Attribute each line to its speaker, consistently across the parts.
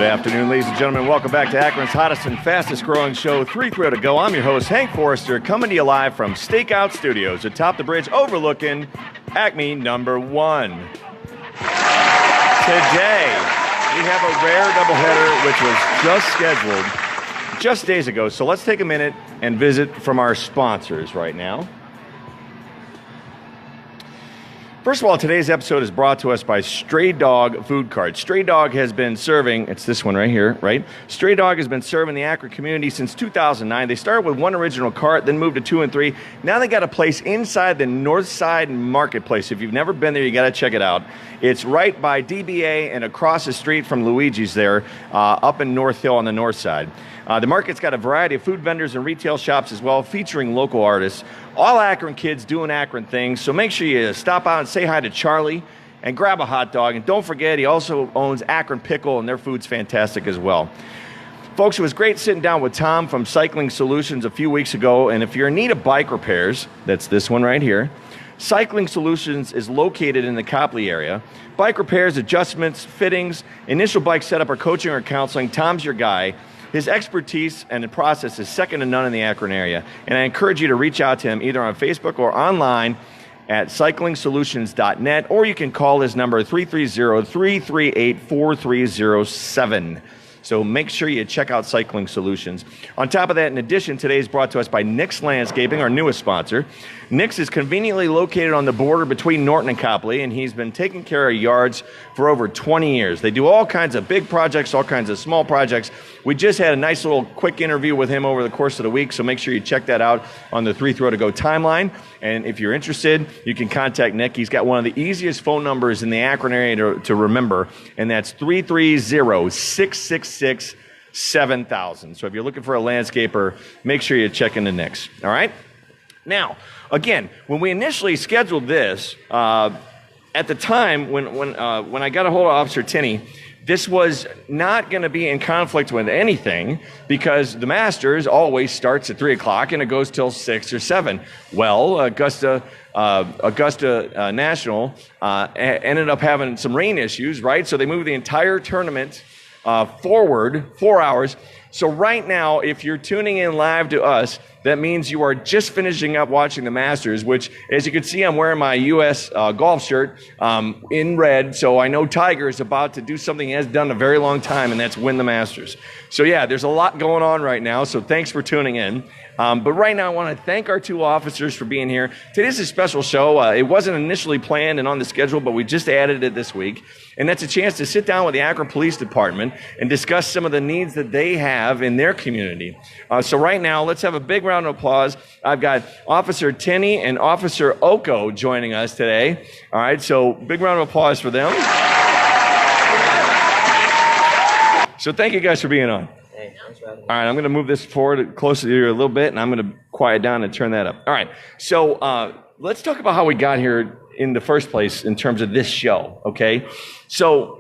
Speaker 1: Good afternoon, ladies and gentlemen. Welcome back to Akron's hottest and fastest growing show, 3 to Go. I'm your host, Hank Forrester, coming to you live from Stakeout Studios atop the bridge overlooking Acme number 1. Today, we have a rare doubleheader which was just scheduled just days ago. So let's take a minute and visit from our sponsors right now. First of all, today's episode is brought to us by Stray Dog Food Cart. Stray Dog has been serving, it's this one right here, right? Stray Dog has been serving the Akron community since 2009. They started with one original cart, then moved to 2 and 3. Now they got a place inside the North Side Marketplace. If you've never been there, you got to check it out. It's right by DBA and across the street from Luigi's there, up in North Hill on the north side. The market's got a variety of food vendors and retail shops as well, featuring local artists. All Akron kids doing Akron things, so make sure you stop out and say hi to Charlie and grab a hot dog. And don't forget, he also owns Akron Pickle, and their food's fantastic as well. Folks, it was great sitting down with Tom from Cycling Solutions a few weeks ago, and if you're in need of bike repairs, that's this one right here, Cycling Solutions is located in the Copley area. Bike repairs, adjustments, fittings, initial bike setup, or coaching or counseling, Tom's your guy. His expertise and the process is second to none in the Akron area. And I encourage you to reach out to him either on Facebook or online at cyclingsolutions.net, or you can call his number 330-338-4307. So make sure you check out Cycling Solutions. On top of that, in addition, today is brought to us by Nick's Landscaping, our newest sponsor. Nick's is conveniently located on the border between Norton and Copley, and he's been taking care of yards for over 20 years. They do all kinds of big projects, all kinds of small projects. We just had a nice little quick interview with him over the course of the week, so make sure you check that out on the 3 to Go timeline. And if you're interested, you can contact Nick. He's got one of the easiest phone numbers in the Akron area to remember, and that's 330-666-7000. So if you're looking for a landscaper, make sure you check into Nick's. All right? Now, again, when we initially scheduled this, at the time when I got a hold of Officer Tinney, this was not going to be in conflict with anything because the Masters always starts at 3 o'clock and it goes till 6 or 7. Well, Augusta National ended up having some rain issues, right? So they moved the entire tournament forward 4 hours. So right now, if you're tuning in live to us, that means you are just finishing up watching the Masters, which, as you can see, I'm wearing my U.S. golf shirt in red. So I know Tiger is about to do something he has done a very long time, and that's win the Masters. So yeah, there's a lot going on right now. So thanks for tuning in. But right now, I want to thank our 2 officers for being here. Today's a special show. It wasn't initially planned and on the schedule, but we just added it this week. And that's a chance to sit down with the Akron Police Department and discuss some of the needs that they have in their community. So right now, let's have a big round of applause. I've got Officer Tinney and Officer Oko joining us today. All right, so big round of applause for them. So thank you guys for being on. All right, I'm going to move this forward closer to you a little bit, and I'm going to quiet down and turn that up. All right, so let's talk about how we got here in the first place in terms of this show, okay? So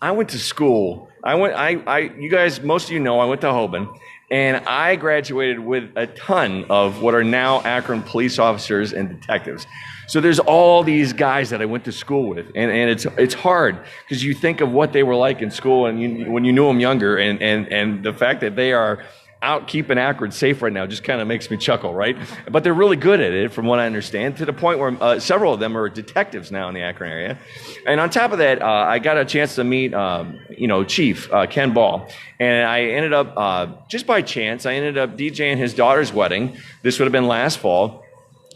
Speaker 1: I went to school. You guys, most of you know, I went to Hoban, and I graduated with a ton of what are now Akron police officers and detectives. So there's all these guys that I went to school with, and it's hard because you think of what they were like in school and when you knew them younger, and the fact that they are out keeping Akron safe right now just kind of makes me chuckle, right? But they're really good at it, from what I understand, to the point where several of them are detectives now in the Akron area. And on top of that, I got a chance to meet, Chief Ken Ball, and I ended up, just by chance, I ended up DJing his daughter's wedding. This would have been last fall.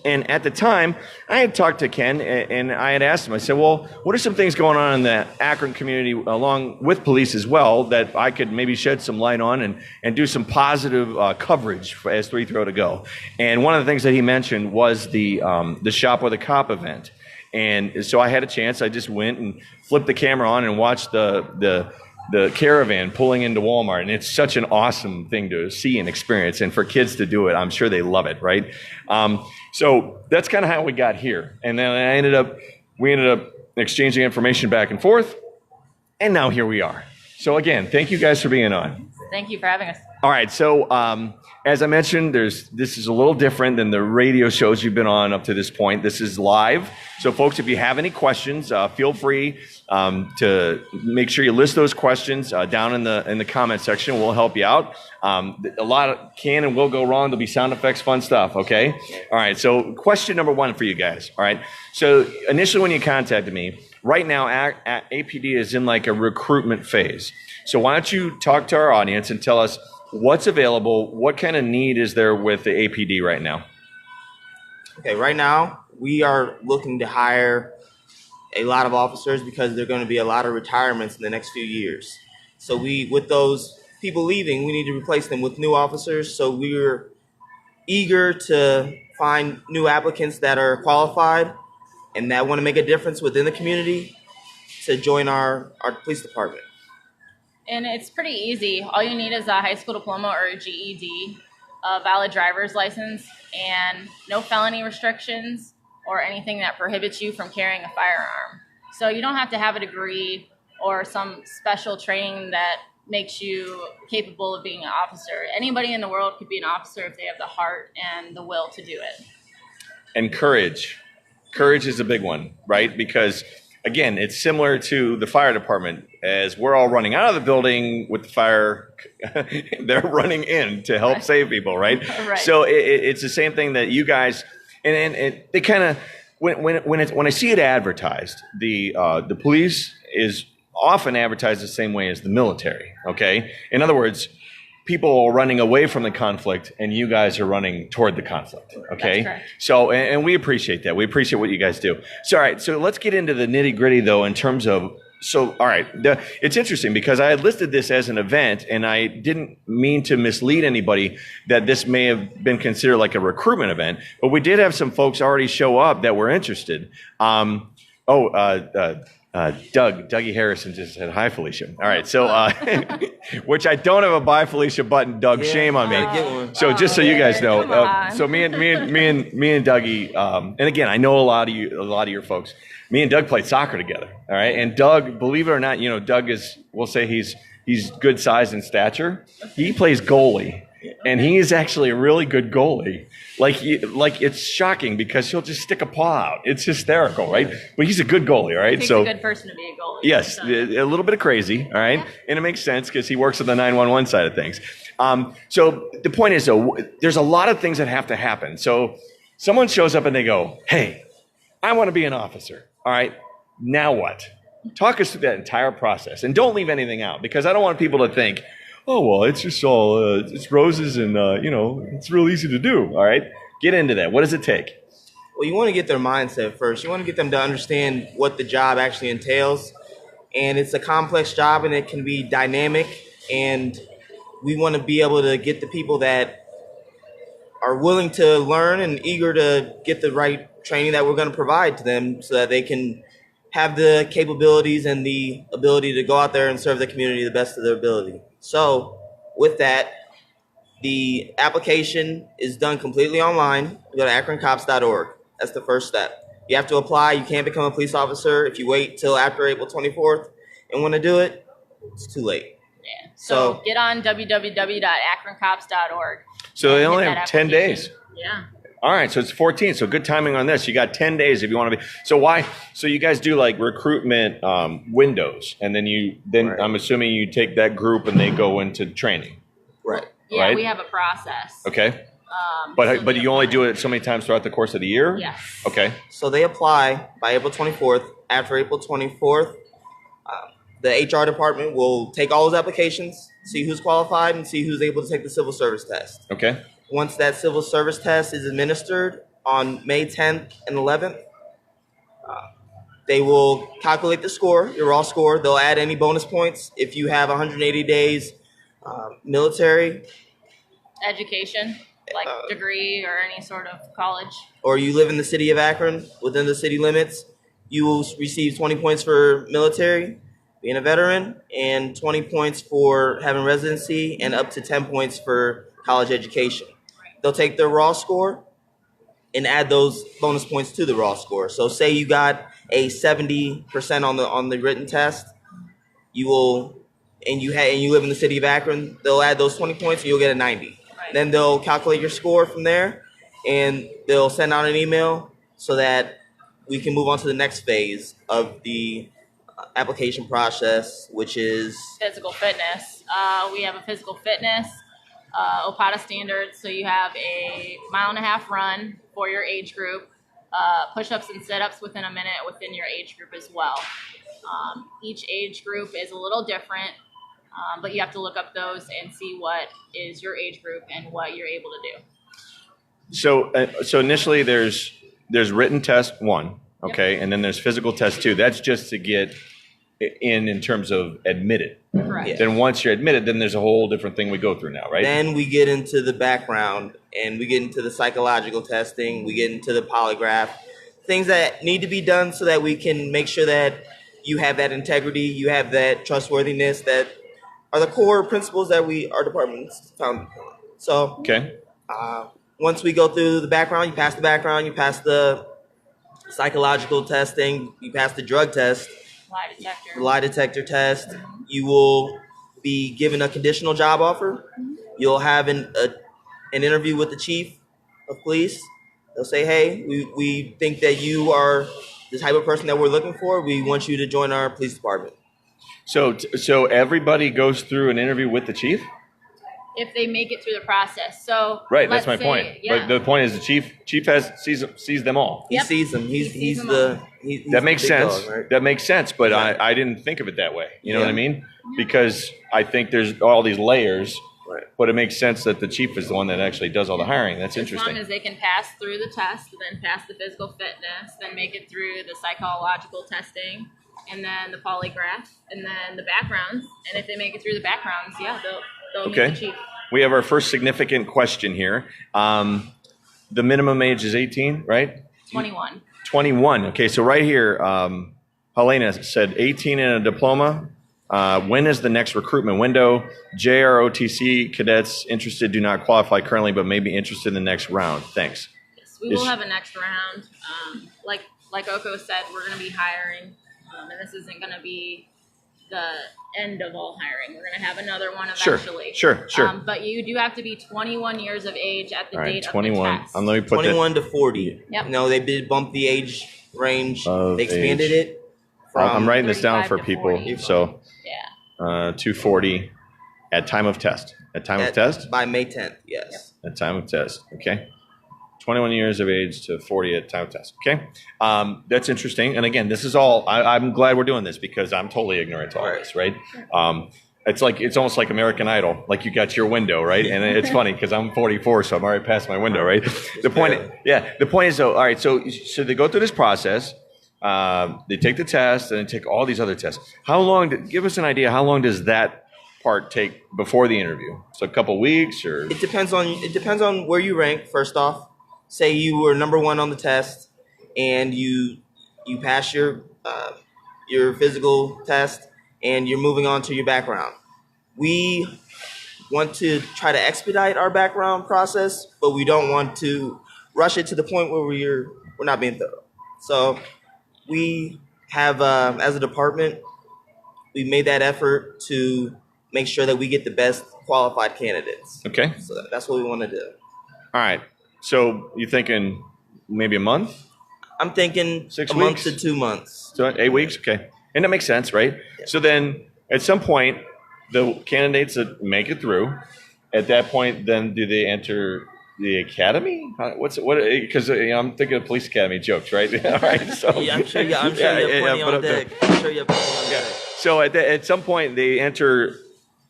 Speaker 1: And at the time, I had talked to Ken, and I had asked him, I said, well, what are some things going on in the Akron community, along with police as well, that I could maybe shed some light on and do some positive coverage as 3 to Go? And one of the things that he mentioned was the Shop with a Cop event. And so I had a chance. I just went and flipped the camera on and watched the caravan pulling into Walmart, and it's such an awesome thing to see and experience, and for kids to do it, I'm sure they love it, right? So that's kind of how we got here, and then we ended up exchanging information back and forth, and now here we are. So again, thank you guys for being on.
Speaker 2: Thank you for having us.
Speaker 1: All right, so as I mentioned, this is a little different than the radio shows you've been on up to this point. This is live. So folks, if you have any questions, feel free to make sure you list those questions down in the comment section. We'll help you out. A lot can and will go wrong. There'll be sound effects, fun stuff, okay? All right, so question number one for you guys, all right? So initially when you contacted me, right now APD is in like a recruitment phase. So why don't you talk to our audience and tell us what's available, what kind of need is there with the APD right now?
Speaker 3: Okay, right now we are looking to hire a lot of officers because there are going to be a lot of retirements in the next few years. So with those people leaving, we need to replace them with new officers. So we're eager to find new applicants that are qualified and that want to make a difference within the community to join our police department.
Speaker 2: And it's pretty easy. All you need is a high school diploma or a GED, a valid driver's license, and no felony restrictions or anything that prohibits you from carrying a firearm. So you don't have to have a degree or some special training that makes you capable of being an officer. Anybody in the world could be an officer if they have the heart and the will to do it.
Speaker 1: And courage. Courage is a big one, right? Because again, it's similar to the fire department. As we're all running out of the building with the fire, they're running in to help save people, right?
Speaker 2: Right.
Speaker 1: So it's the same thing that you guys, and they kind of, when I see it advertised, the police is often advertised the same way as the military, okay? In other words, people are running away from the conflict and you guys are running toward the conflict, okay?
Speaker 2: That's correct.
Speaker 1: So, and we appreciate that. We appreciate what you guys do. So, all right, so let's get into the nitty gritty though in terms of, so, all right, it's interesting because I had listed this as an event and I didn't mean to mislead anybody that this may have been considered like a recruitment event, but we did have some folks already show up that were interested. Dougie Harrison just said, hi, Felicia. All right, so, which I don't have a bye, Felicia button, Doug, shame on me.
Speaker 3: Get one.
Speaker 1: So just so you guys know,
Speaker 2: Come on.
Speaker 1: so me and Dougie, and again, I know a lot of your folks, me and Doug played soccer together, all right? And Doug, believe it or not, Doug is, we'll say he's good size and stature. He plays goalie. And he is actually a really good goalie. Like it's shocking because he'll just stick a paw out. It's hysterical, right? But he's a good goalie, right?
Speaker 2: It takes a good person to be a goalie.
Speaker 1: Yes,
Speaker 2: So.
Speaker 1: a little bit of crazy, all right? Yeah. And it makes sense because he works on the 911 side of things. So the point is, though, there's a lot of things that have to happen. So someone shows up and they go, hey, I want to be an officer, all right? Now what? Talk us through that entire process. And don't leave anything out because I don't want people to think, oh, well, it's just all, it's roses and, it's real easy to do, all right? Get into that. What does it take?
Speaker 3: Well, you want to get their mindset first. You want to get them to understand what the job actually entails. And it's a complex job and it can be dynamic. And we want to be able to get the people that are willing to learn and eager to get the right training that we're going to provide to them so that they can have the capabilities and the ability to go out there and serve the community the best of their ability. So with that, the application is done completely online. You go to akroncops.org. That's the first step. You have to apply. You can't become a police officer if you wait till after April 24th and want to do it. It's too late.
Speaker 2: Yeah. So get on www.akroncops.org.
Speaker 1: So they only have 10 days.
Speaker 2: Yeah.
Speaker 1: All right, so it's 14. So good timing on this. You got 10 days if you want to be. So why? So you guys do like recruitment windows, and then
Speaker 3: Right.
Speaker 1: I'm assuming you take that group and they go into training.
Speaker 3: Right.
Speaker 2: Yeah,
Speaker 1: Right?
Speaker 2: we have a process.
Speaker 1: Okay.
Speaker 2: So
Speaker 1: But
Speaker 2: they
Speaker 1: you only
Speaker 2: apply.
Speaker 1: do it so many times throughout the course of the year?
Speaker 2: Yes.
Speaker 1: Okay.
Speaker 3: So they apply by April 24th. After April 24th, the HR department will take all those applications, see who's qualified, and see who's able to take the civil service test.
Speaker 1: Okay.
Speaker 3: Once that civil service test is administered on May 10th and 11th, they will calculate the score, your raw score. They'll add any bonus points if you have 180 days military,
Speaker 2: Education, like degree or any sort of college.
Speaker 3: or you live in the city of Akron within the city limits. You will receive 20 points for military, being a veteran, and 20 points for having residency, and up to 10 points for college education. They'll take their raw score and add those bonus points to the raw score. So say you got a 70% on the written test, you will and you live in the city of Akron, they'll add those 20 points and you'll get a 90.
Speaker 2: Right.
Speaker 3: Then they'll calculate your score from there, and they'll send out an email so that we can move on to the next phase of the application process, which is
Speaker 2: Physical fitness. We have a physical fitness, OPATA standards. So you have a 1.5 mile run for your age group, push-ups and sit-ups within a minute within your age group as well. Each age group is a little different, but you have to look up those and see what is your age group and what you're able to do.
Speaker 1: So initially there's written test 1, okay,
Speaker 2: Yep.
Speaker 1: and then there's physical test 2. That's just to get in terms of admitted.
Speaker 2: Correct.
Speaker 3: Yeah.
Speaker 1: Then once you're admitted, then there's a whole different thing we go through now, right?
Speaker 3: then we get into the background and we get into the psychological testing, we get into the polygraph, things that need to be done so that we can make sure that you have that integrity, you have that trustworthiness that are the core principles that our department's founded on. So
Speaker 1: Okay.
Speaker 3: once we go through the background, you pass the background, you pass the psychological testing, you pass the drug test,
Speaker 2: Lie detector.
Speaker 3: the lie detector test, you will be given a conditional job offer. You'll have an interview with the chief of police. They'll say, hey, we think that you are the type of person that we're looking for. We want you to join our police department.
Speaker 1: So everybody goes through an interview with the chief?
Speaker 2: If they make it through the process. So
Speaker 1: Right, that's
Speaker 2: let's
Speaker 1: my
Speaker 2: say-
Speaker 1: point.
Speaker 2: Yeah.
Speaker 1: But the point is the chief sees them all.
Speaker 3: He
Speaker 2: Yep.
Speaker 3: sees them.
Speaker 2: He
Speaker 3: He's
Speaker 2: sees them
Speaker 3: the
Speaker 2: all.
Speaker 3: he's
Speaker 1: That makes
Speaker 3: the big
Speaker 1: sense.
Speaker 3: dog, right?
Speaker 1: That makes sense, but
Speaker 3: Yeah.
Speaker 1: I didn't think of it that way. You know what I
Speaker 3: Yeah.
Speaker 1: mean? Because I think there's all these layers,
Speaker 3: Right.
Speaker 1: but it makes sense that the chief is the one that actually does all the hiring. That's
Speaker 2: As
Speaker 1: interesting.
Speaker 2: long as they can pass through the test, then pass the physical fitness, then make it through the psychological testing, and then the polygraph, and then the backgrounds. And if they make it through the backgrounds, yeah, they'll meet
Speaker 1: Okay.
Speaker 2: the chief.
Speaker 1: We have our first significant question here. The minimum age is 18, right?
Speaker 2: 21.
Speaker 1: 21. Okay, so right here, Helena said 18 and a diploma. When is the next recruitment window? JROTC cadets interested do not qualify currently, but may be interested in the next round. Thanks.
Speaker 2: Yes, we will
Speaker 1: Is-
Speaker 2: have a next round. Like Oko said, we're going to be hiring, and this isn't going to be the end of all hiring. We're going to have another one eventually.
Speaker 1: Sure.
Speaker 2: But you do have to be 21 years of age at the
Speaker 1: All right,
Speaker 2: date
Speaker 1: 21.
Speaker 2: of the test.
Speaker 1: Let me put
Speaker 3: 21 to 40.
Speaker 2: Yep.
Speaker 3: No, they did bump the age range.
Speaker 1: Of
Speaker 3: They expanded
Speaker 1: age.
Speaker 3: it.
Speaker 1: I'm writing this down
Speaker 2: 35
Speaker 1: for
Speaker 2: to
Speaker 1: people.
Speaker 2: 40.
Speaker 1: So
Speaker 2: Yeah.
Speaker 1: 240 at time of test. At time of
Speaker 3: At-
Speaker 1: test?
Speaker 3: By May 10th, yes.
Speaker 1: At time of test. Okay. 21 years of age to 40 at time of test. Okay. That's interesting. And again, this is all, I'm glad we're doing this because I'm totally ignorant to all this, right? It's almost like American Idol. Like you got your window, right? And it's funny because I'm 44, so I'm already past my window, right? The point is though, all right, so they go through this process. They take the test and they take all these other tests. Give us an idea, how long does that part take before the interview? So a couple weeks or?
Speaker 3: It depends on where you rank, first off. Say you were number 1 on the test and you pass your physical test and you're moving on to your background. We want to try to expedite our background process, but we don't want to rush it to the point where we're not being thorough. So we have, as a department, we made that effort to make sure that we get the best qualified candidates.
Speaker 1: Okay.
Speaker 3: So that's what we want to do.
Speaker 1: All right. So you thinking maybe a month?
Speaker 3: I'm thinking
Speaker 1: 6
Speaker 3: a month
Speaker 1: weeks?
Speaker 3: to 2 months.
Speaker 1: So 8 weeks? Okay. And that makes sense, right? So then at some point, the candidates that make it through, at that point, then do they enter the academy? Because I'm thinking of police academy jokes, right? All right. So
Speaker 3: Yeah, I'm sure you have plenty on deck. I'm sure you have plenty on deck.
Speaker 1: So at some point, they enter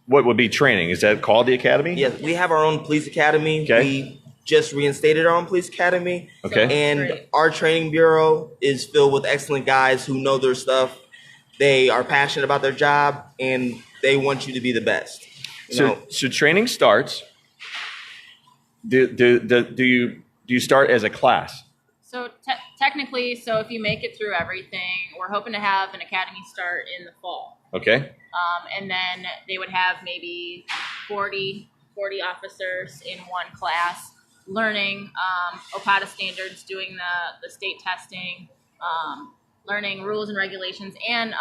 Speaker 1: what would be training. Is that called the academy?
Speaker 3: Yes, we have our own police academy.
Speaker 1: Okay.
Speaker 3: We just reinstated our own police academy.
Speaker 1: Okay.
Speaker 3: And
Speaker 2: Great.
Speaker 3: our training bureau is filled with excellent guys who know their stuff. They are passionate about their job and they want you to be the best.
Speaker 1: So training starts. Do you start as a class?
Speaker 2: So technically, if you make it through everything, we're hoping to have an academy start in the fall.
Speaker 1: Okay.
Speaker 2: And then they would have maybe 40 officers in one class learning OPATA standards, doing the state testing, learning rules and regulations, and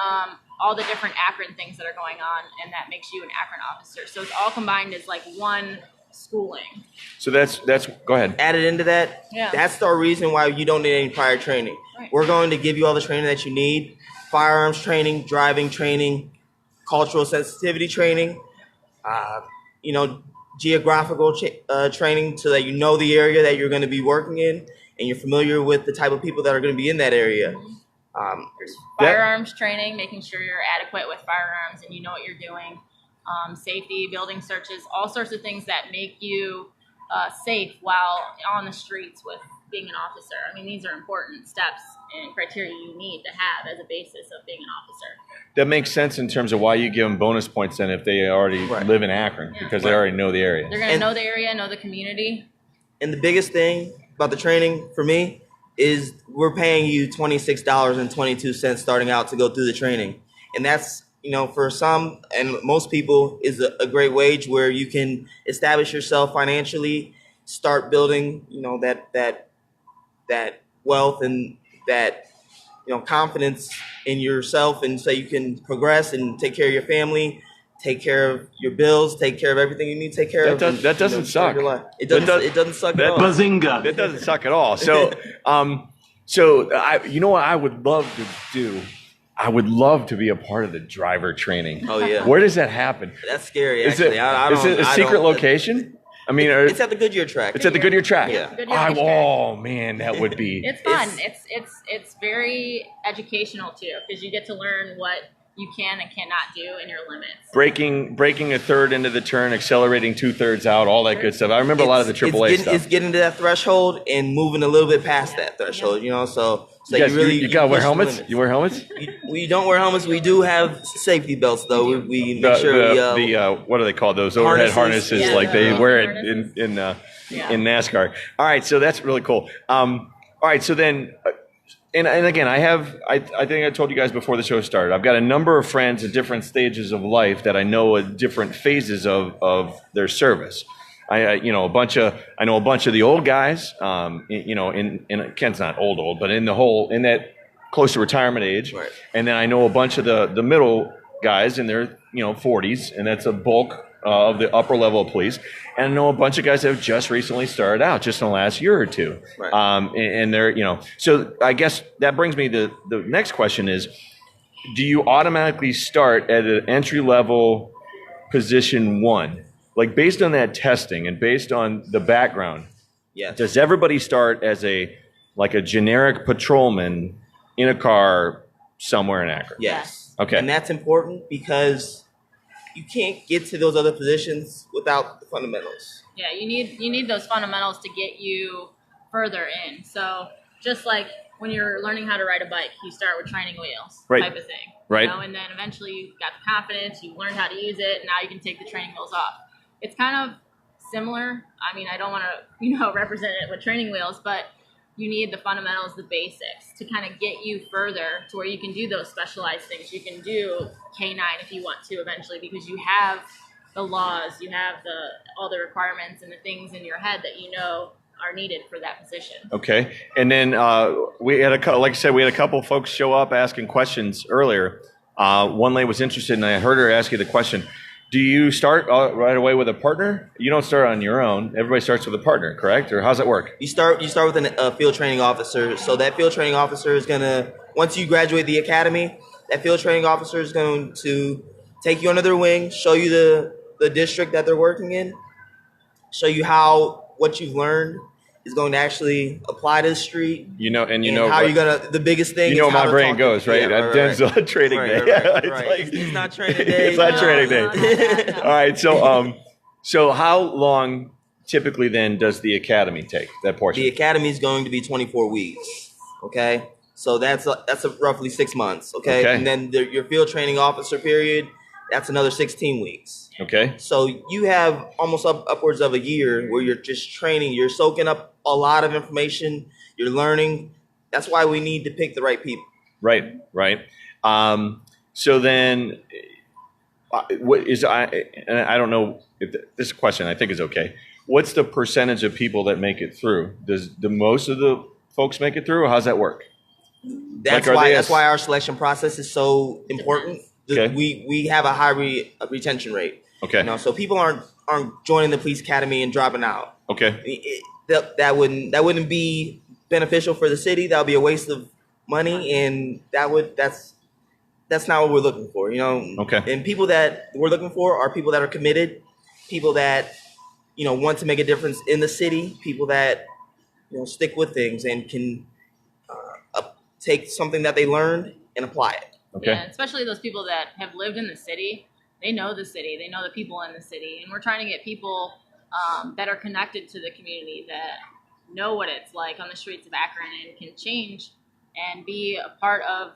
Speaker 2: all the different Akron things that are going on, and that makes you an Akron officer. So it's all combined as like one schooling.
Speaker 1: So that's go ahead.
Speaker 3: Added into that,
Speaker 2: Yeah.
Speaker 3: that's the reason why you don't need any prior training.
Speaker 2: Right.
Speaker 3: We're going to give you all the training that you need: firearms training, driving training, cultural sensitivity training, geographical training, so that you know the area that you're going to be working in and you're familiar with the type of people that are going to be in that area.
Speaker 2: Firearms training, making sure you're adequate with firearms and you know what you're doing. Safety, building searches, all sorts of things that make you safe while on the streets with being an officer. I mean, these are important steps and criteria you need to have as a basis of being an officer.
Speaker 1: That makes sense in terms of why you give them bonus points then if they already live in Akron, because they already know the area.
Speaker 2: They're going to know the area, know the community.
Speaker 3: And the biggest thing about the training for me is we're paying you $26.22 starting out to go through the training. And that's, for some and most people is a great wage where you can establish yourself financially, start building, that wealth and that, confidence in yourself, and so you can progress and take care of your family, take care of your bills, take care of everything you need to take care of.
Speaker 1: That doesn't suck.
Speaker 3: It doesn't suck at all.
Speaker 4: Bazinga.
Speaker 1: That doesn't suck at all. So, you know what I would love to do? I would love to be a part of the driver training.
Speaker 3: Oh yeah.
Speaker 1: Where does that happen?
Speaker 3: That's scary.
Speaker 1: Is
Speaker 3: Actually,
Speaker 1: it a secret location? I mean,
Speaker 3: it's at the Goodyear track.
Speaker 1: It's at the Goodyear track.
Speaker 3: Yeah.
Speaker 2: Goodyear track.
Speaker 1: Oh man, that would be.
Speaker 2: It's fun. It's very educational too, because you get to learn what you can and cannot do in your limits.
Speaker 1: Breaking a third into the turn, accelerating 2/3 out, all that good stuff. I remember a lot of the AAA stuff.
Speaker 3: It's getting to that threshold and moving a little bit past that threshold. So
Speaker 1: you gotta wear helmets. You wear helmets.
Speaker 3: We don't wear helmets. We do have safety belts though. We make sure
Speaker 1: what are they called? Those overhead harnesses,
Speaker 2: Yeah,
Speaker 1: like they wear it
Speaker 2: harnesses.
Speaker 1: in NASCAR. All right, so that's really cool. All right, so then. And again, I think I told you guys before the show started, I've got a number of friends at different stages of life that I know at different phases of their service. I know a bunch of the old guys, in Ken's not old, but in that close to retirement age.
Speaker 3: Right.
Speaker 1: And then I know a bunch of the middle guys in their 40s, and that's a bulk of the upper level of police. And I know a bunch of guys that have just recently started out, just in the last year or two.
Speaker 3: Right.
Speaker 1: And they're, so I guess that brings me to the next question is, do you automatically start at an entry level position 1? Like based on that testing and based on the background,
Speaker 3: Yes.
Speaker 1: does everybody start as a generic patrolman in a car somewhere in Akron?
Speaker 3: Yes.
Speaker 1: Okay.
Speaker 3: And that's important because you can't get to those other positions without the fundamentals.
Speaker 2: Yeah, you need those fundamentals to get you further in. So just like when you're learning how to ride a bike, you start with training wheels,
Speaker 1: Right.
Speaker 2: type of thing.
Speaker 1: Right.
Speaker 2: And then eventually you got the confidence, you learned how to use it, and now you can take the training wheels off. It's kind of similar. I mean, I don't want to represent it with training wheels, but you need the fundamentals, the basics, to kind of get you further to where you can do those specialized things. You can do K9 if you want to eventually, because you have the laws, you have all the requirements and the things in your head that are needed for that position.
Speaker 1: Okay. And then we had like I said, we had a couple folks show up asking questions earlier. One lady was interested, and I heard her ask you the question. Do you start right away with a partner? You don't start on your own. Everybody starts with a partner, correct? Or how's that work?
Speaker 3: You start with a field training officer. So that field training officer is gonna, once you graduate the academy, that field training officer is going to take you under their wing, show you the district that they're working in, show you how what you've learned is going to actually apply to the street.
Speaker 1: How
Speaker 3: you're gonna. The biggest thing.
Speaker 1: How my brain goes, right?
Speaker 3: Yeah,
Speaker 1: Denzel training day.
Speaker 3: Right. It's not training day.
Speaker 1: It's not training day.
Speaker 2: No.
Speaker 1: All right. So how long typically then does the academy take, that portion?
Speaker 3: The academy is going to be 24 weeks. Okay. So that's roughly 6 months. Okay. And then your field training officer period, that's another 16 weeks.
Speaker 1: Okay.
Speaker 3: So you have almost upwards of a year where you're just training. You're soaking up a lot of information. You're learning. That's why we need to pick the right people.
Speaker 1: Right. So then, and I don't know if this question I think is okay. What's the percentage of people that make it through? Do most of the folks make it through, or how's that work?
Speaker 3: That's
Speaker 1: Like,
Speaker 3: that's why our selection process is so important.
Speaker 1: Okay.
Speaker 3: We have a high retention rate.
Speaker 1: Okay.
Speaker 3: So people aren't joining the police academy and dropping out.
Speaker 1: Okay.
Speaker 3: That wouldn't be beneficial for the city. That would be a waste of money, and that's not what we're looking for.
Speaker 1: Okay.
Speaker 3: And people that we're looking for are people that are committed, people that want to make a difference in the city, people that stick with things and can take something that they learned and apply it.
Speaker 1: Okay.
Speaker 2: Yeah, especially those people that have lived in the city. They know the city. They know the people in the city. And we're trying to get people that are connected to the community, that know what it's like on the streets of Akron and can change and be a part of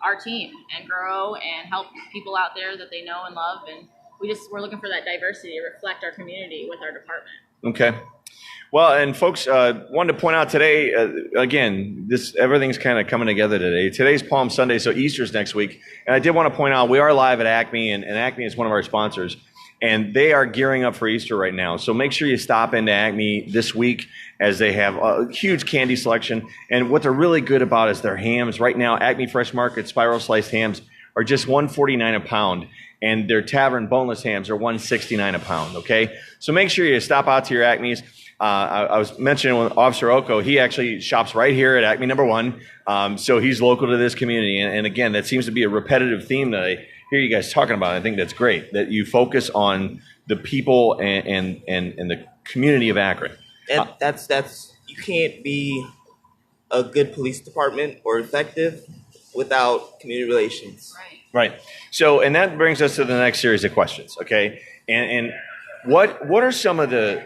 Speaker 2: our team and grow and help people out there that they know and love. And we're looking for that diversity to reflect our community with our department.
Speaker 1: Okay. Well, and folks, wanted to point out today, again, everything's kind of coming together today. Today's Palm Sunday, so Easter's next week. And I did want to point out, we are live at Acme, and Acme is one of our sponsors. And they are gearing up for Easter right now. So make sure you stop into Acme this week, as they have a huge candy selection. And what they're really good about is their hams. Right now, Acme Fresh Market spiral sliced hams are just $1.49 a pound. And their Tavern boneless hams are $1.69 a pound, okay? So make sure you stop out to your Acme's. I was mentioning with Officer Oko, he actually shops right here at Acme number 1. So he's local to this community. And again, that seems to be a repetitive theme that I hear you guys talking about. I think that's great, that you focus on the people and the community of Akron.
Speaker 3: And that's you can't be a good police department or effective without community relations.
Speaker 1: Right. So, and that brings us to the next series of questions, okay? And what are some of the,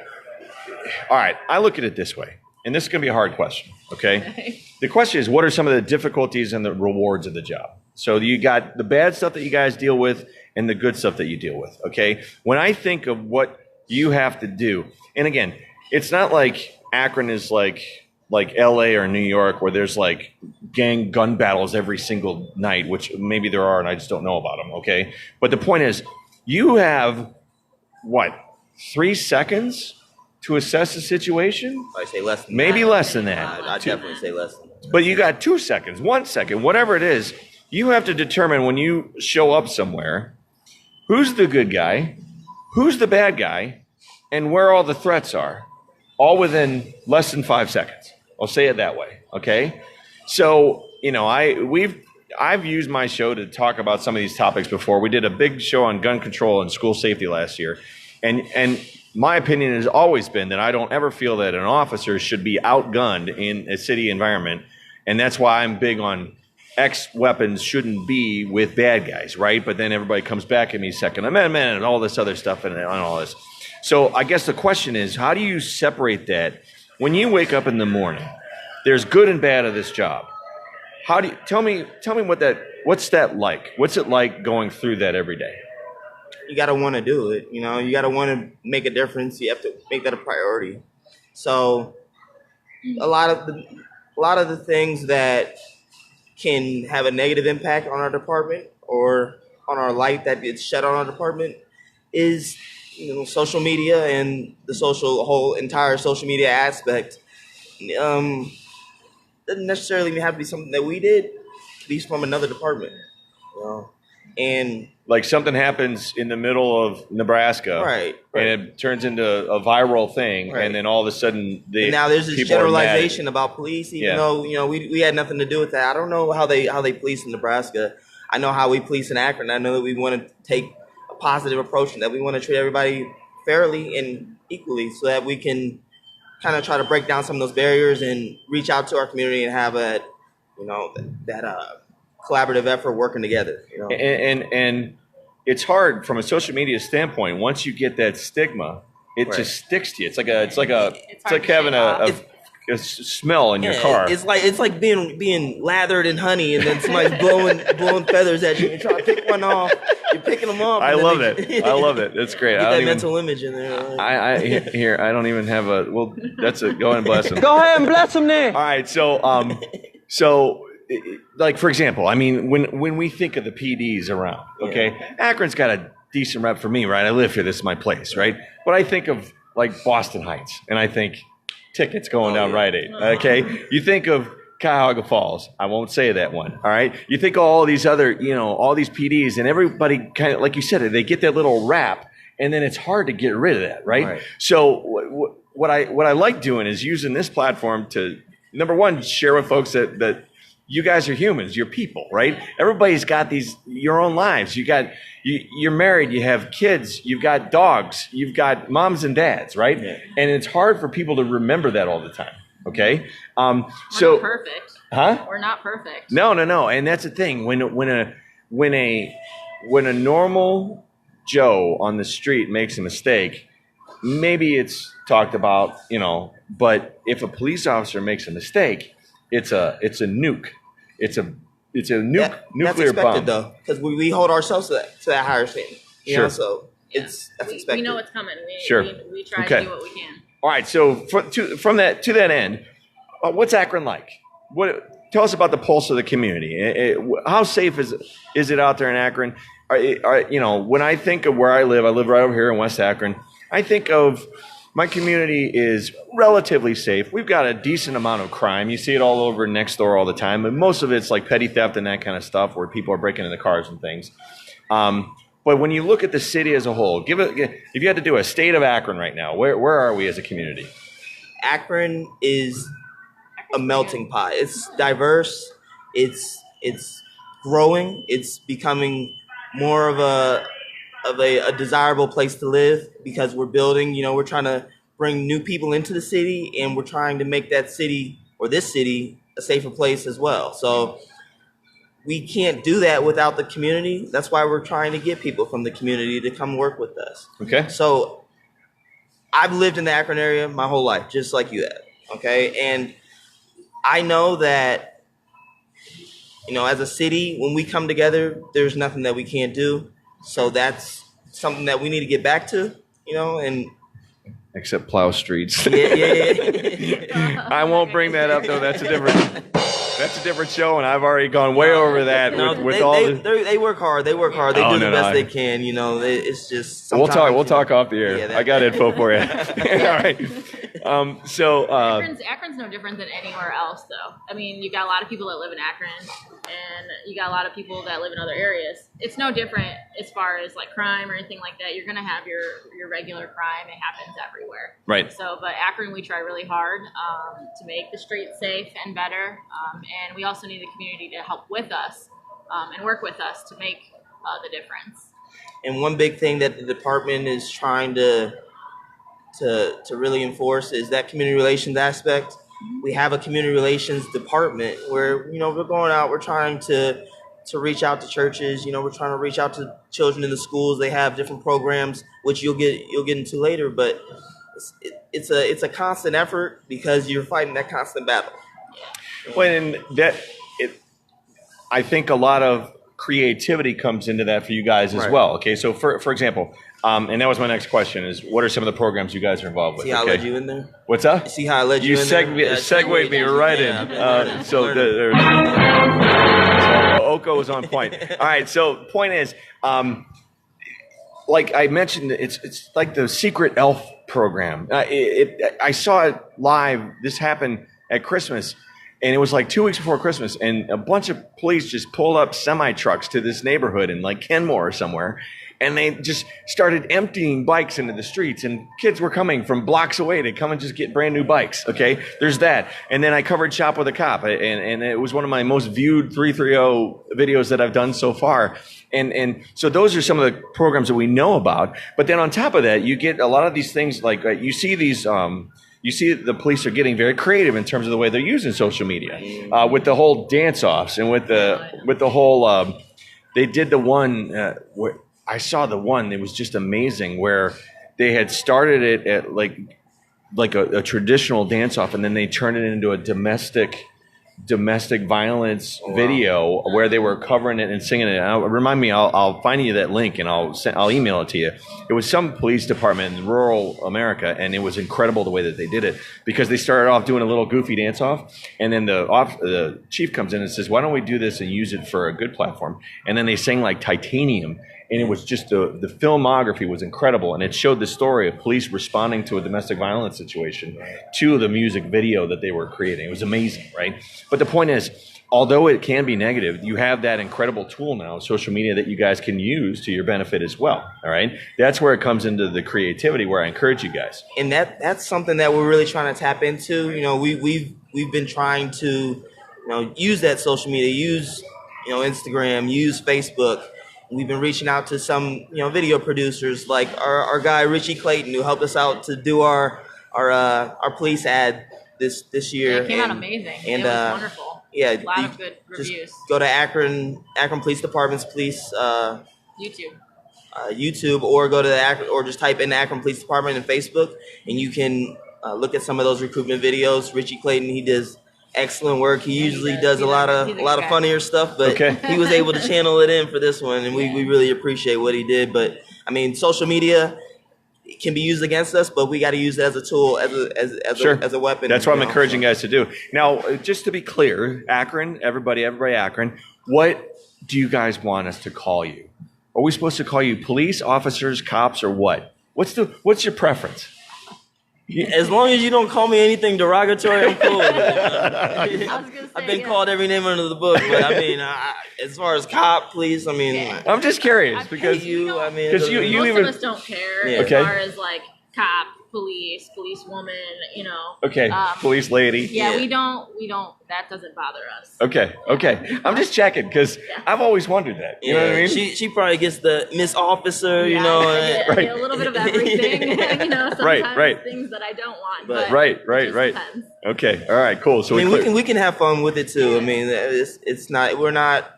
Speaker 1: all right, I look at it this way, and this is going to be a hard question, okay? The question is, what are some of the difficulties and the rewards of the job? So you got the bad stuff that you guys deal with and the good stuff that you deal with, okay? When I think of what you have to do, and again, it's not like Akron is like LA or New York, where there's like gang gun battles every single night, which maybe there are and I just don't know about them, okay? But the point is, you have, 3 seconds to assess the situation?
Speaker 3: I say less than
Speaker 1: maybe
Speaker 3: that.
Speaker 1: Less than that.
Speaker 3: I'd definitely say less than that.
Speaker 1: But you got 2 seconds, 1 second, whatever it is. You have to determine when you show up somewhere, who's the good guy, who's the bad guy, and where all the threats are, all within less than 5 seconds. I'll say it that way, okay? So, I've used my show to talk about some of these topics before. We did a big show on gun control and school safety last year, and my opinion has always been that I don't ever feel that an officer should be outgunned in a city environment, and that's why I'm big on X weapons shouldn't be with bad guys, right? But then everybody comes back at me, Second Amendment and all this other stuff and all this. So I guess the question is, how do you separate that when you wake up in the morning? There's good and bad of this job. How do you tell me what's that like? What's it like going through that every day?
Speaker 3: You got to want to do it. You got to want to make a difference. You have to make that a priority. So a lot of the things that can have a negative impact on our department or on our light that gets shed on our department is social media and the whole entire social media aspect. Doesn't necessarily have to be something that we did. It could be from another department. And
Speaker 1: like something happens in the middle of Nebraska,
Speaker 3: right.
Speaker 1: And it turns into a viral thing, right. And then all of a sudden,
Speaker 3: now there's this generalization about police, even though we had nothing to do with that. I don't know how they police in Nebraska. I know how we police in Akron. I know that we want to take a positive approach and that we want to treat everybody fairly and equally, so that we can kind of try to break down some of those barriers and reach out to our community and have that collaborative effort working together.
Speaker 1: And it's hard from a social media standpoint. Once you get that stigma, it just sticks to you. It's like having a smell in your car.
Speaker 3: It's like being lathered in honey, and then somebody's blowing feathers at you. You're trying to pick one off. You're picking them off.
Speaker 1: I love it. I love it. That's great.
Speaker 3: Get that mental image in there.
Speaker 1: I don't even have a. Well, that's a. Go ahead and bless him.
Speaker 4: Go ahead and bless him there.
Speaker 1: All right. So, like for example, I mean, when we think of the PDs around, okay, Akron's got a decent rep for me, right? I live here. This is my place, right? But I think of like Boston Heights, and I think tickets going down Rite Aid. Okay, you think of Cuyahoga Falls. I won't say that one. All right. You think of all these other, all these PDs, and everybody kind of, like you said, they get that little rap, and then it's hard to get rid of that, right? So what I like doing is using this platform to, number one, share with folks that you guys are humans, you're people, right? Everybody's got your own lives. You're married, you have kids, you've got dogs, you've got moms and dads, right?
Speaker 3: Yeah.
Speaker 1: And it's hard for people to remember that all the time. Okay.
Speaker 2: We're not perfect.
Speaker 1: Huh?
Speaker 2: We're not perfect.
Speaker 1: No. And that's the thing. When a normal Joe on the street makes a mistake, maybe it's talked about, but if a police officer makes a mistake, it's a nuke. It's a nuclear
Speaker 3: that's expected,
Speaker 1: bomb.
Speaker 3: Though, because we hold ourselves to that higher standard.
Speaker 1: Sure.
Speaker 3: So that's expected.
Speaker 2: We know what's coming.
Speaker 1: Sure.
Speaker 2: We try to do what we can.
Speaker 1: All right, so from that to that end, what's Akron like? Tell us about the pulse of the community. How safe is it out there in Akron? When I think of where I live right over here in West Akron. I think of my community is relatively safe. We've got a decent amount of crime. You see it all over next door all the time, but most of it's like petty theft and that kind of stuff where people are breaking into cars and things. But when you look at the city as a whole, if you had to do a state of Akron right now, where are we as a community?
Speaker 3: Akron is a melting pot. It's diverse. It's growing. It's becoming more of a desirable place to live because we're building. We're trying to bring new people into the city, and we're trying to make that city or this city a safer place as well. So we can't do that without the community. That's why we're trying to get people from the community to come work with us.
Speaker 1: Okay.
Speaker 3: So I've lived in the Akron area my whole life, just like you have. Okay. And I know that, as a city, when we come together, there's nothing that we can't do. So that's something that we need to get back to, and
Speaker 1: except plow streets.
Speaker 3: Yeah.
Speaker 1: I won't bring that up though. That's a different show, and I've already gone way over that
Speaker 3: they work hard. They do the best they can. It's just
Speaker 1: we'll talk off the air.
Speaker 3: Yeah,
Speaker 1: I got info for you. All right.
Speaker 2: Akron's no different than anywhere else, though. I mean, you got a lot of people that live in Akron, and you got a lot of people that live in other areas. It's no different as far as like crime or anything like that. You're gonna have your regular crime. It happens everywhere.
Speaker 1: Right.
Speaker 2: So, but Akron, we try really hard to make the streets safe and better, and we also need the community to help with us and work with us to make the difference.
Speaker 3: And one big thing that the department is trying to really enforce is that community relations aspect. We have a community relations department where, we're going out, we're trying to reach out to churches, we're trying to reach out to children in the schools. They have different programs, which you'll get into later, but it's a constant effort because you're fighting that constant battle.
Speaker 1: I think a lot of creativity comes into that for you guys as well. Okay, so for example, and that was my next question: is what are some of the programs you guys are involved with?
Speaker 3: See how I led you in there?
Speaker 1: What's that?
Speaker 3: See how I led you in there?
Speaker 1: You segued me right in. So Oko was on point. All right. So point is, like I mentioned, it's like the Secret Elf program. I saw it live. This happened at Christmas. And it was like 2 weeks before Christmas, and a bunch of police just pulled up semi-trucks to this neighborhood in like Kenmore or somewhere, and they just started emptying bikes into the streets, and kids were coming from blocks away to come and just get brand new bikes, okay? There's that. And then I covered Shop with a Cop, and it was one of my most viewed 330 videos that I've done so far. And so those are some of the programs that we know about. But then on top of that, you get a lot of these things like you see these... You see the police are getting very creative in terms of the way they're using social media, with the whole dance-offs and with the whole. They did the one where I saw the one that was just amazing, where they had started it at like a traditional dance-off, and then they turned it into a domestic violence video where they were covering it and singing it. Remind me, I'll find you that link and I'll email it to you. It was some police department in rural America, and it was incredible the way that they did it, because they started off doing a little goofy dance off, and then the chief comes in and says, "Why don't we do this and use it for a good platform?" And then they sang like Titanium, and it was just the filmography was incredible, and it showed the story of police responding to a domestic violence situation to the music video that they were creating. It was amazing, right? But the point is, although it can be negative, you have that incredible tool now, social media, that you guys can use to your benefit as well. All right, that's where it comes into the creativity, where I encourage you guys.
Speaker 3: And that's something that we're really trying to tap into. You know, we've been trying to, you know, use that social media, use, you know, Instagram, use Facebook. We've been reaching out to some, you know, video producers like our guy Richie Clayton, who helped us out to do our police ad this year.
Speaker 2: Yeah, it came out amazing.
Speaker 3: And
Speaker 2: it was wonderful.
Speaker 3: Yeah,
Speaker 2: a lot of good reviews.
Speaker 3: Just go to Akron Police Department's YouTube, or go to or just type in Akron Police Department in Facebook, and you can look at some of those recruitment videos. Richie Clayton, he does excellent work. He usually does a lot of funnier stuff, but he was able to channel it in for this one, and we really appreciate what he did. But I mean, social media can be used against us, but we got to use it as a tool, as a weapon.
Speaker 1: That's what I'm encouraging guys to do. Now, just to be clear, Akron, everybody Akron, what do you guys want us to call you? Are we supposed to call you police officers, cops, or what? What's your preference?
Speaker 3: As long as you don't call me anything derogatory, I'm cool. I've been called every name under the book, but I mean, as far as cop, police, I mean,
Speaker 1: I'm just curious because
Speaker 2: most
Speaker 1: you
Speaker 2: of us don't care as far as like cop, police woman, you know.
Speaker 1: Okay, police lady.
Speaker 2: Yeah, we don't. That doesn't bother us.
Speaker 1: Okay. I'm just checking because I've always wondered that. You know what I mean?
Speaker 3: She probably gets the Miss Officer, you know.
Speaker 2: I get a little bit of everything, you know. Sometimes things that I don't want. But
Speaker 1: right.
Speaker 2: Depends.
Speaker 1: Okay, all right, cool. So
Speaker 3: I mean, we can have fun with it too. I mean, it's not we're not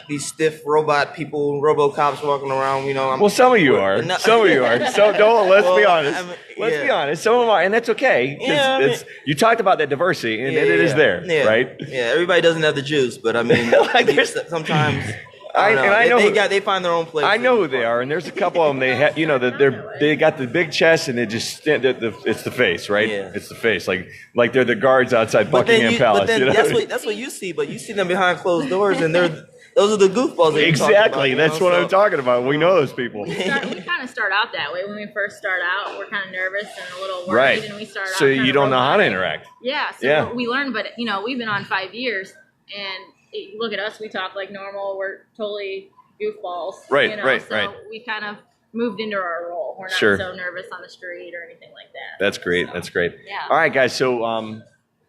Speaker 3: these stiff robot people, RoboCops walking around. You know.
Speaker 1: Well, some of you are. Some of you are. So don't. Let's be honest. Let's be honest. Some of them are, and that's okay.
Speaker 3: Yeah,
Speaker 1: you talked about that diversity, and it is there, right?
Speaker 3: Yeah, everybody doesn't have the juice, but I mean, sometimes. They find their own place.
Speaker 1: I know who they are, and there's a couple of them. They got the big chest, and they just it's the face, right?
Speaker 3: Yeah.
Speaker 1: It's the face, like they're the guards outside Buckingham Palace.
Speaker 3: But then that's what you see, but you see them behind closed doors, and those are the goofballs. That
Speaker 1: exactly, that's what I'm talking about. We know those people.
Speaker 2: We kind of start out that way. When we first start out, we're kind of nervous and a little worried, and we start out.
Speaker 1: So you don't know how to interact.
Speaker 2: Yeah. So we learn, but you know, we've been on 5 years, and look at us, we talk like normal. We're totally goofballs. Right, you know? So we kind of moved into our role. We're not so nervous on the street or anything like that.
Speaker 1: That's great.
Speaker 2: So,
Speaker 1: that's great.
Speaker 2: Yeah.
Speaker 1: All right, guys. So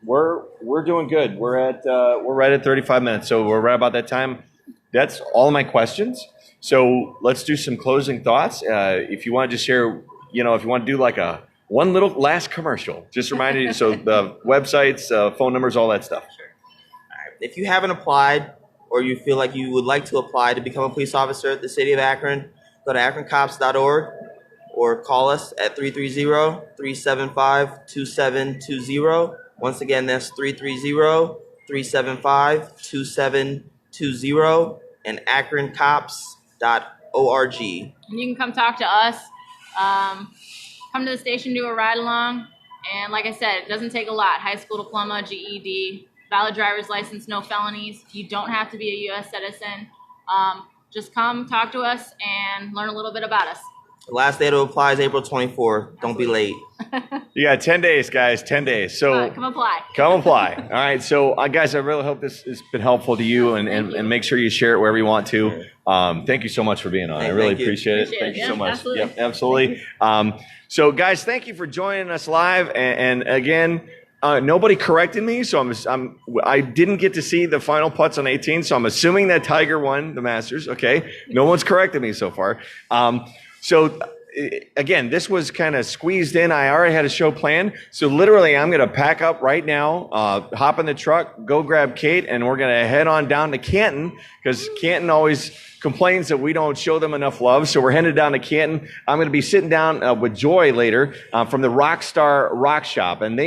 Speaker 1: we're doing good. We're right at 35 minutes. So we're right about that time. That's all of my questions. So let's do some closing thoughts. If you want to just share, you know, if you want to do like one little last commercial, just remind you. So the websites, phone numbers, all that stuff.
Speaker 3: If you haven't applied, or you feel like you would like to apply to become a police officer at the city of Akron, go to akroncops.org or call us at 330-375-2720. Once again, that's 330-375-2720 and akroncops.org.
Speaker 2: And you can come talk to us, come to the station, do a ride along. And like I said, it doesn't take a lot. High school diploma, GED, valid driver's license, no felonies. You don't have to be a U.S. citizen. Just come talk to us and learn a little bit about us.
Speaker 3: The last day to apply is April 24th. Don't be late.
Speaker 1: You got 10 days, guys, 10 days. So
Speaker 2: come apply.
Speaker 1: Come apply. All right. So, guys, I really hope this has been helpful to you, and make sure you share it wherever you want to. Thank you so much for being on. I really appreciate it. Thank you so much.
Speaker 2: Absolutely.
Speaker 1: Yep, absolutely. So, guys, thank you for joining us live. And again, nobody corrected me, so I didn't get to see the final putts on 18, so I'm assuming that Tiger won the Masters. Okay, no one's corrected me so far. So again, this was kind of squeezed in. I already had a show planned, so literally I'm going to pack up right now, hop in the truck, go grab Kate, and we're going to head on down to Canton, because Canton always complains that we don't show them enough love. So we're headed down to Canton. I'm going to be sitting down with Joy later from the Rockstar Rock Shop, and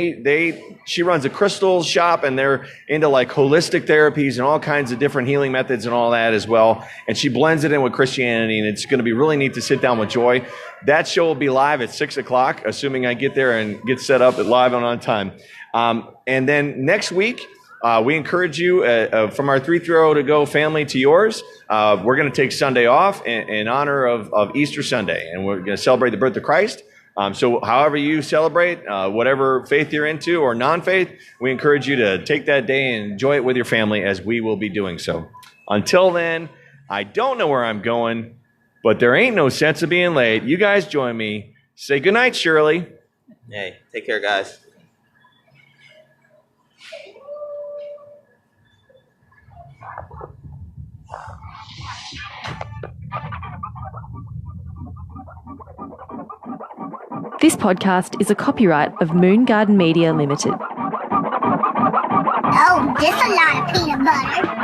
Speaker 1: she runs a crystal shop, and they're into like holistic therapies and all kinds of different healing methods and all that as well. And she blends it in with Christianity, and it's going to be really neat to sit down with Joy. That show will be live at 6:00, assuming I get there and get set up at live and on time. And then next week, we encourage you from our 3-0 to go family to yours. We're going to take Sunday off in honor of Easter Sunday, and we're going to celebrate the birth of Christ. So however you celebrate, whatever faith you're into or non-faith, we encourage you to take that day and enjoy it with your family as we will be doing so. Until then, I don't know where I'm going, but there ain't no sense of being late. You guys join me. Say goodnight, Shirley.
Speaker 3: Hey, take care, guys.
Speaker 4: This podcast is a copyright of Moon Garden Media Limited.
Speaker 5: Oh, this a lot of peanut butter.